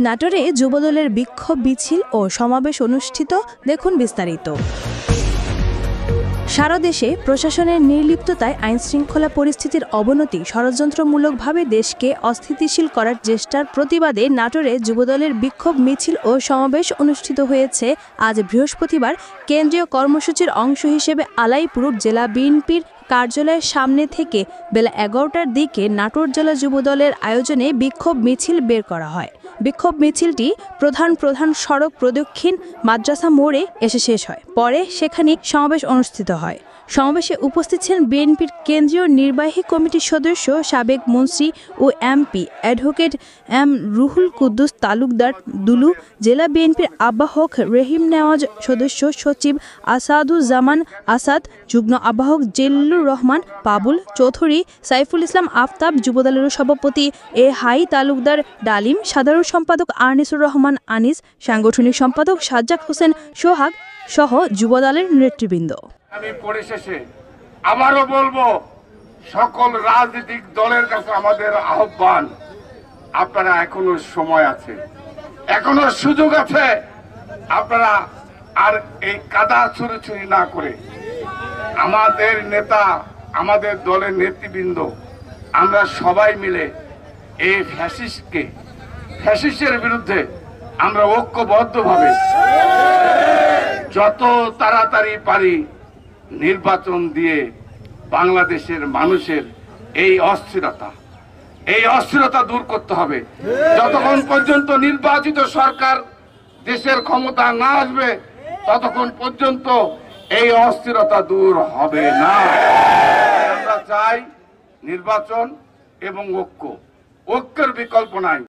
নাটোরে যুবদলের বিক্ষোভ মিছিল ও সমাবেশ অনুষ্ঠিত। দেখুন বিস্তারিত। সারা দেশে প্রশাসনের নির্লিপ্ততায় আইনশৃঙ্খলা পরিস্থিতির অবনতি, ষড়যন্ত্রমূলকভাবে দেশকে অস্থিতিশীল করার চেষ্টার প্রতিবাদে নাটোরে যুবদলের বিক্ষোভ মিছিল ও সমাবেশ অনুষ্ঠিত হয়েছে। আজ বৃহস্পতিবার কেন্দ্রীয় কর্মসূচির অংশ হিসেবে আলাইপুর জেলা বিএনপির কার্যালয়ের সামনে থেকে বেলা ১১টার দিকে নাটোর জেলা যুবদলের আয়োজনে বিক্ষোভ মিছিল বের করা হয়। বিক্ষোভ মিছিলটি প্রধান সড়ক প্রদক্ষিণ মাদ্রাসা মোড়ে এসে শেষ হয়। পরে সেখানে সমাবেশ অনুষ্ঠিত হয়। সমাবেশে উপস্থিত ছিলেন বিএনপির কেন্দ্রীয় নির্বাহী কমিটির সদস্য, সাবেক মন্ত্রী ও MP advocate M Ruhul Quddus Talukdar Dulu, জেলা বিএনপির আহ্বায়ক রহিম নেওয়াজ, সদস্য সচিব আসাদুজ্জামান আসাদ, যুগ্ম আহ্বায়ক জলিলুর রহমান পাবুল চৌধুরী, সাইফুল ইসলাম আফতাব, যুবদলের সভাপতি এ হাই তালুকদার ডালিম, সাধারণ সম্পাদক আনিসুর রহমান আনিস, সাংগঠনিক সম্পাদক সাজ্জাদ হোসেন সোহাগ সহ যুবদলের নেতৃবৃন্দ। আমি পরিশেষে আবারও বলবো, সকল রাজনৈতিক দলের কাছে আমাদের আহ্বান, আপনারা এখনো সময় আছে, এখনো সুযোগ আছে। আপনারা আর এই কাদা ছুড়ি না করে আমাদের নেতা, আমাদের দলের নেতৃবৃন্দ, আমরা সবাই মিলে এই ফ্যাসিস্টের বিরুদ্ধে আমরা ঐক্যবদ্ধভাবে যত তাড়াতাড়ি পারি নির্বাচন দিয়ে বাংলাদেশের মানুষের এই অস্থিরতা দূর করতে হবে। যতক্ষণ পর্যন্ত নির্বাচিত সরকার দেশের ক্ষমতা না আসবে, ততক্ষণ পর্যন্ত এই অস্থিরতা দূর হবে না। আমরা চাই নির্বাচন এবং ঐক্যের বিকল্প নাই।